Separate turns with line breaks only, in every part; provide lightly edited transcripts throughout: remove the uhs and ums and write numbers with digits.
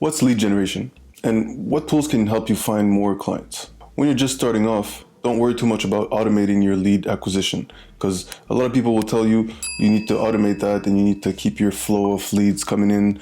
What's lead generation? And what tools can help you find more clients? When you're just starting off, don't worry too much about automating your lead acquisition, because a lot of people will tell you you need to automate that and you need to keep your flow of leads coming in.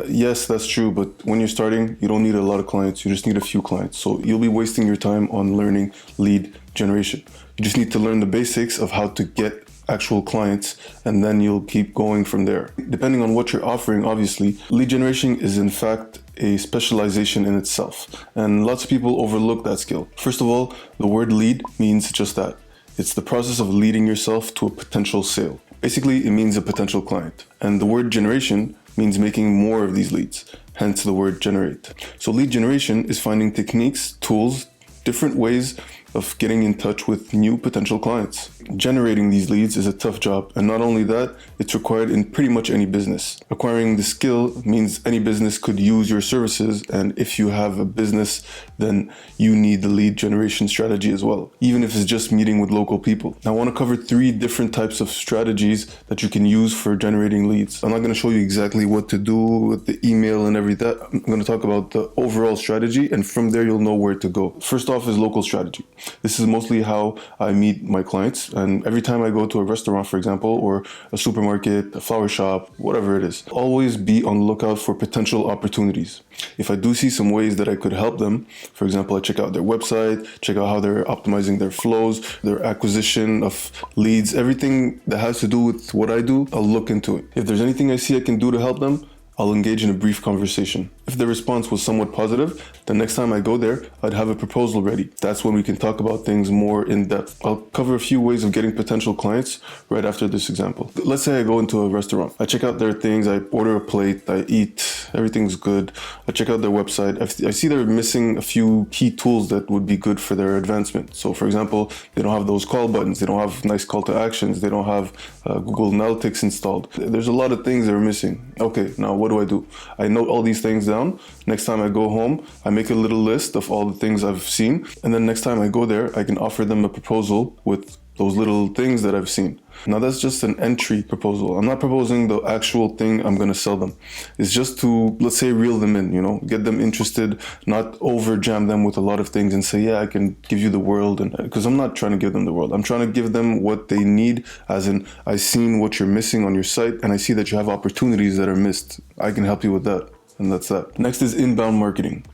Yes, that's true, but when you're starting, you don't need a lot of clients. You just need a few clients. So you'll be wasting your time on learning lead generation. You just need to learn the basics of how to get actual clients, and then you'll keep going from there. Depending on what you're offering, obviously, lead generation is in fact a specialization in itself, and lots of people overlook that skill. First of all, the word lead means just that. It's the process of leading yourself to a potential sale. Basically, it means a potential client. And the word generation means making more of these leads, hence the word generate. So lead generation is finding techniques, tools, different ways of getting in touch with new potential clients. Generating these leads is a tough job, and not only that, it's required in pretty much any business. Acquiring the skill means any business could use your services, and if you have a business, then you need the lead generation strategy as well, even if it's just meeting with local people. Now, I want to cover 3 different types of strategies that you can use for generating leads. I'm not going to show you exactly what to do with the email and everything. I'm going to talk about the overall strategy, and from there you'll know where to go. First off is local strategy. This is mostly how I meet my clients, and every time I go to a restaurant, for example, or a supermarket, a flower shop, whatever it is, always be on the lookout for potential opportunities. If I do see some ways that I could help them, for example, I check out their website, check out how they're optimizing their flows, their acquisition of leads, everything that has to do with what I do, I'll look into it. If there's anything I see I can do to help them, I'll engage in a brief conversation. If the response was somewhat positive, the next time I go there, I'd have a proposal ready. That's when we can talk about things more in depth. I'll cover a few ways of getting potential clients right after this example. Let's say I go into a restaurant. I check out their things, I order a plate, I eat, everything's good. I check out their website. I see they're missing a few key tools that would be good for their advancement. So for example, they don't have those call buttons, they don't have nice call to actions, they don't have Google Analytics installed. There's a lot of things that are missing. Okay, now what do? I note all these things down. Next time I go home, I make a little list of all the things I've seen. And then next time I go there, I can offer them a proposal with those little things that I've seen. Now that's just an entry proposal. I'm not proposing the actual thing I'm going to sell them. It's just to, let's say, reel them in, get them interested, not over jam them with a lot of things and say, yeah, I can give you the world. And because I'm not trying to give them the world. I'm trying to give them what they need, as in, I've seen what you're missing on your site and I see that you have opportunities that are missed. I can help you with that. And that's that. Next is inbound marketing.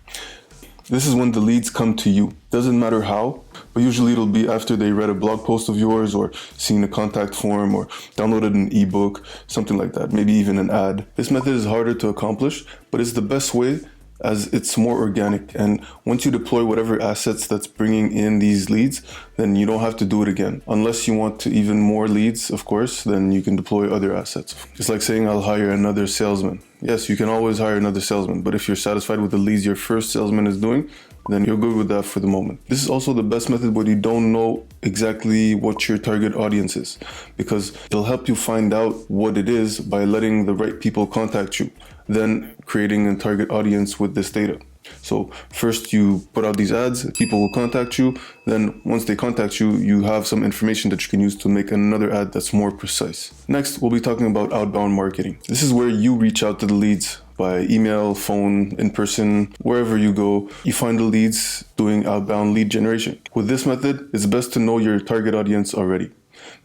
This is when the leads come to you. Doesn't matter how, but usually it'll be after they read a blog post of yours or seen a contact form or downloaded an ebook, something like that, maybe even an ad. This method is harder to accomplish, but it's the best way as it's more organic. And once you deploy whatever assets that's bringing in these leads, then you don't have to do it again. Unless you want to even more leads, of course, then you can deploy other assets. It's like saying I'll hire another salesman. Yes, you can always hire another salesman, but if you're satisfied with the leads your first salesman is doing, then you're good with that for the moment. This is also the best method when you don't know exactly what your target audience is, because it'll help you find out what it is by letting the right people contact you, then creating a target audience with this data. So first you put out these ads, people will contact you, then once they contact you, you have some information that you can use to make another ad that's more precise. Next, we'll be talking about outbound marketing. This is where you reach out to the leads by email, phone, in person, wherever you go, you find the leads doing outbound lead generation. With this method, it's best to know your target audience already,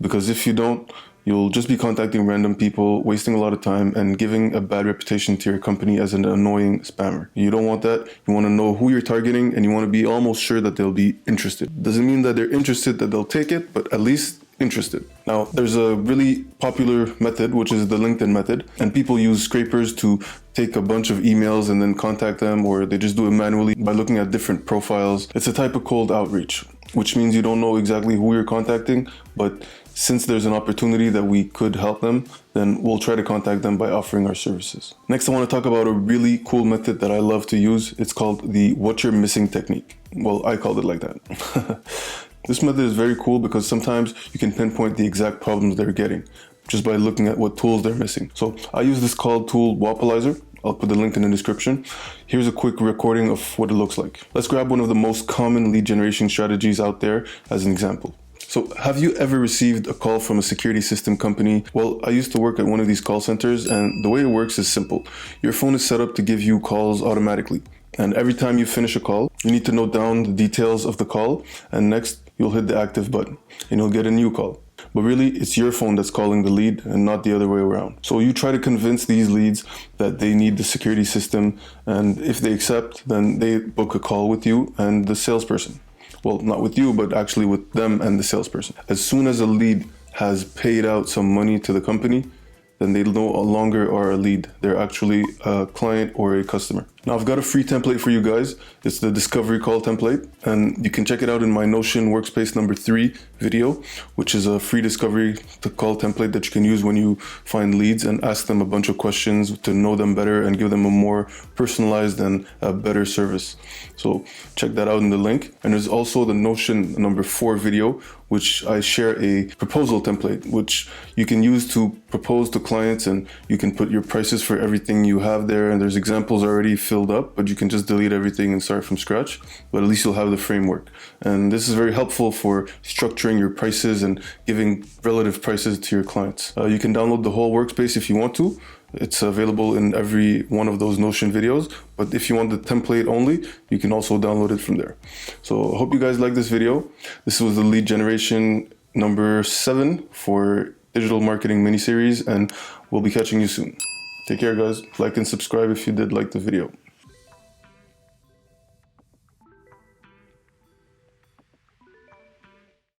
because if you don't, you'll just be contacting random people, wasting a lot of time and giving a bad reputation to your company as an annoying spammer. You don't want that. You want to know who you're targeting and you want to be almost sure that they'll be interested. Doesn't mean that they're interested that they'll take it, but at least interested. Now, there's a really popular method, which is the LinkedIn method, and people use scrapers to take a bunch of emails and then contact them, or they just do it manually by looking at different profiles. It's a type of cold outreach, which means you don't know exactly who you're contacting, but since there's an opportunity that we could help them, then we'll try to contact them by offering our services. Next, I want to talk about a really cool method that I love to use. It's called the what you're missing technique. Well, I called it like that. This method is very cool because sometimes you can pinpoint the exact problems they're getting just by looking at what tools they're missing. So I use this called tool Wapalizer. I'll put the link in the description. Here's a quick recording of what it looks like. Let's grab one of the most common lead generation strategies out there as an example. So have you ever received a call from a security system company? Well, I used to work at one of these call centers, and the way it works is simple. Your phone is set up to give you calls automatically. And every time you finish a call, you need to note down the details of the call, and next you'll hit the active button and you'll get a new call. But really, it's your phone that's calling the lead and not the other way around. So you try to convince these leads that they need the security system, and if they accept, then they book a call with you and the salesperson. Well, not with you, but actually with them and the salesperson. As soon as a lead has paid out some money to the company, then they no longer are a lead. They're actually a client or a customer. Now I've got a free template for you guys. It's the discovery call template, and you can check it out in my Notion workspace number 3 video, which is a free discovery call template that you can use when you find leads and ask them a bunch of questions to know them better and give them a more personalized and a better service. So check that out in the link. And there's also the Notion number 4 video, which I share a proposal template, which you can use to propose to clients, and you can put your prices for everything you have there. And there's examples already filled up, but you can just delete everything and start from scratch. But at least you'll have the framework. And this is very helpful for structuring your prices and giving relative prices to your clients. You can download the whole workspace if you want to. It's available in every one of those Notion videos, but if you want the template only, you can also download it from there. So I hope you guys like this video. This was the lead generation number 7 for digital marketing mini series, and we'll be catching you soon. Take care, guys. Like and subscribe if you did like the video.